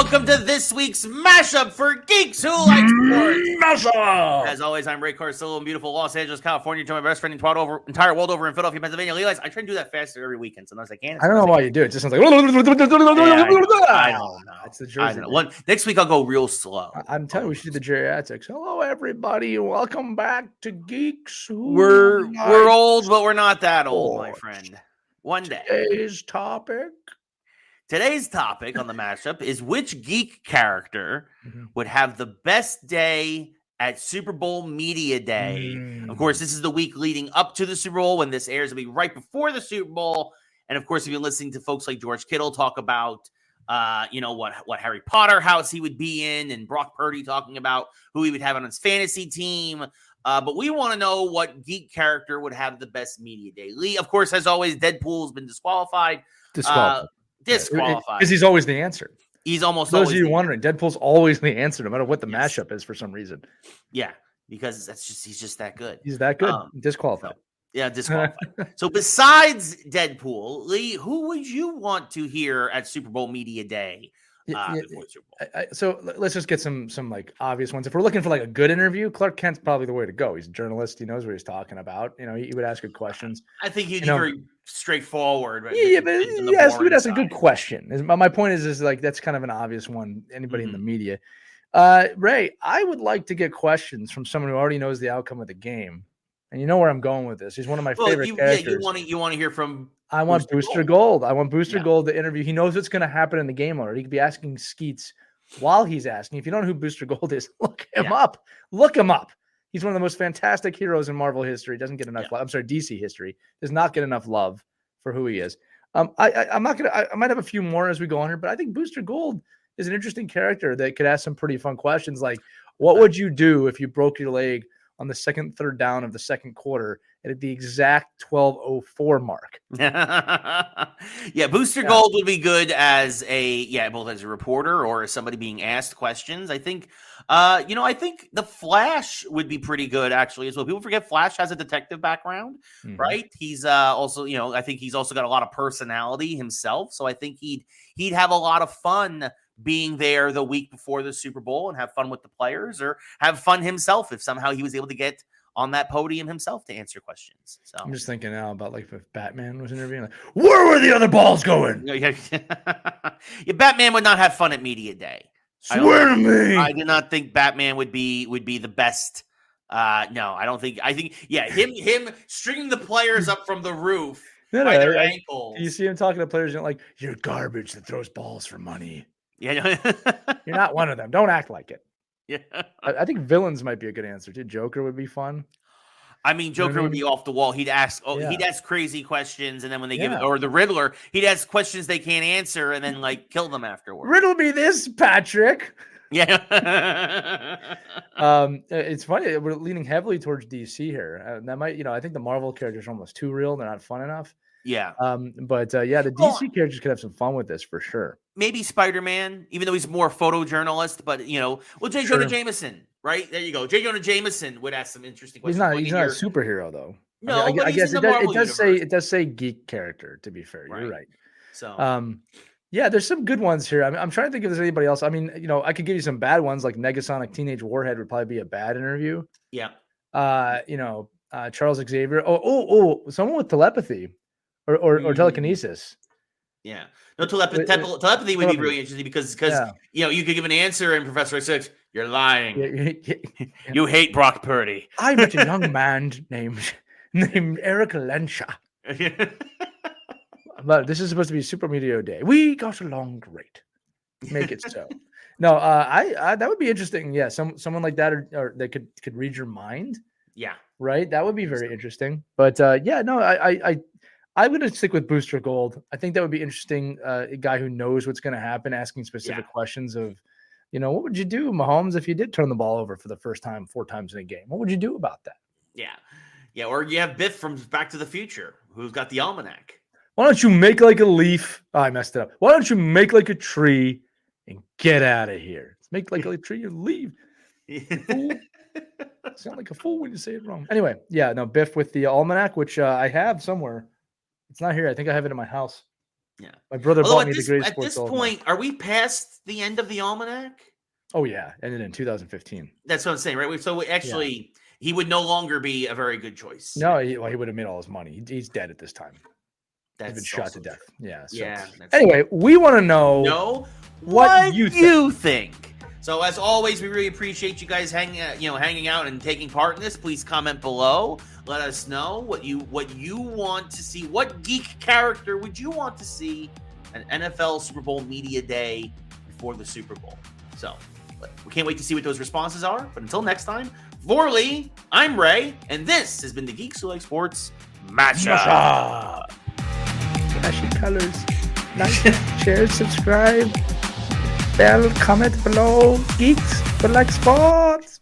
welcome to this week's mashup for Geeks Who Like Sports. Mashup! As always, I'm Ray Carsillo in beautiful Los Angeles, California. Join my best friend in the entire world over in Philadelphia, Pennsylvania, Elias. I try to do that faster every weekend. Sometimes I can't. I don't know why you do it. It just sounds like... I don't know. It's the Jersey. Next week, I'll go real slow. I'm telling you, we should do the geriatrics. Hello, everybody. Welcome back to Geeks. We're old, but we're not that old, my friend. One day. Today's topic on the mashup is which geek character would have the best day at Super Bowl Media Day. Of course, this is the week leading up to the Super Bowl. When this airs, it'll be right before the Super Bowl. And of course, if you're listening to folks like George Kittle talk about, what Harry Potter house he would be in, and Brock Purdy talking about who he would have on his fantasy team. But we want to know what geek character would have the best media day. Lee, of course, as always, Deadpool's been disqualified. Disqualified. Because he's always the answer. He's almost those always of you wondering, Deadpool's always the answer, no matter what the mashup is for some reason. Yeah, because he's just that good. He's that good. Disqualified. Disqualified. So besides Deadpool, Lee, who would you want to hear at Super Bowl Media Day? Before Super Bowl? So let's just get some like obvious ones. If we're looking for like a good interview, Clark Kent's probably the way to go. He's a journalist. He knows what he's talking about. You know, he would ask good questions. I think he'd be very straightforward. Right? Yeah, but yes, he would ask a good question. My point is like that's kind of an obvious one. Anybody in the media, Ray, I would like to get questions from someone who already knows the outcome of the game. And you know where I'm going with this. He's one of my favorite characters. Yeah, you want to hear from. I want Booster Gold. I want Booster Gold to interview. He knows what's going to happen in the game already. He could be asking Skeets while he's asking. If you don't know who Booster Gold is, look him up. Look him up. He's one of the most fantastic heroes in Marvel history. Doesn't get enough love. I'm sorry, DC history. Does not get enough love for who he is. I'm not gonna. I might have a few more as we go on here, but I think Booster Gold is an interesting character that could ask some pretty fun questions. Like, what would you do if you broke your leg on the third down of the second quarter at the exact 12:04 mark? Booster Gold would be good as both as a reporter or as somebody being asked questions. I think, I think the Flash would be pretty good actually as well. People forget Flash has a detective background, right? He's also, I think he's also got a lot of personality himself. So I think he'd have a lot of fun being there the week before the Super Bowl and have fun with the players, or have fun himself if somehow he was able to get on that podium himself to answer questions. So I'm just thinking now about like if Batman was interviewing, like, where were the other balls going? Batman would not have fun at media day. Swear to me. I do not think Batman would be the best. No, I don't think. I think him stringing the players up from the roof by their ankles. You see him talking to players like, you're garbage that throws balls for money. Yeah, you're not one of them. Don't act like it. Yeah, I think villains might be a good answer too. Joker would be fun. I mean, Joker would be off the wall. He'd ask crazy questions, and then when they give it, or the Riddler, he'd ask questions they can't answer, and then like kill them afterwards. Riddle me this, Patrick. Yeah. It's funny. We're leaning heavily towards DC here. That might, I think the Marvel characters are almost too real. They're not fun enough. Yeah. The DC characters could have some fun with this for sure. Maybe Spider-Man, even though he's more photojournalist, but J. Jonah Jameson, right? There you go. J. Jonah Jameson would ask some interesting questions. He's not a superhero though. No, I guess it does say geek character, to be fair. You're right. So there's some good ones here. I'm trying to think if there's anybody else. I mean, I could give you some bad ones, like Negasonic Teenage Warhead would probably be a bad interview. Yeah. Charles Xavier. Someone with telepathy or telekinesis. Yeah. No, telepathy would be really interesting because you could give an answer and Professor X says, you're lying. You hate Brock Purdy. I met a young man named Eric Lensha. But this is supposed to be Super Media Day. We got along great. Make it so. No, I that would be interesting. Yeah, someone like that or that could read your mind. Yeah. Right? That would be very interesting. But I'm going to stick with Booster Gold. I think that would be interesting. A guy who knows what's going to happen, asking specific questions of, what would you do, Mahomes, if you did turn the ball over for the first time 4 times in a game? What would you do about that? Yeah. Yeah, or you have Biff from Back to the Future, who's got the almanac. Why don't you make like a leaf? Oh, I messed it up. Why don't you make like a tree and get out of here? Make like a tree and leave. Sound like a fool when you say it wrong. Anyway, Biff with the almanac, which I have somewhere. It's not here. I think I have it in my house. Yeah. My brother Although bought me the greatest at sports this point, are we past the end of the almanac? Oh yeah, ended in 2015. That's what I'm saying, right? So actually, he would no longer be a very good choice. No, he would have made all his money. He's dead at this time. He's been shot to death. True. Yeah. So. Yeah. Anyway, we want to know what you think. So as always, we really appreciate you guys hanging out and taking part in this. Please comment below. Let us know what you want to see. What geek character would you want to see an NFL Super Bowl media day before the Super Bowl? So we can't wait to see what those responses are. But until next time, for Lee, I'm Ray, and this has been the Geeks Who Like Sports Mashup. Flashy colors. Like, share, subscribe, bell, comment below. Geeks Who Like Sports.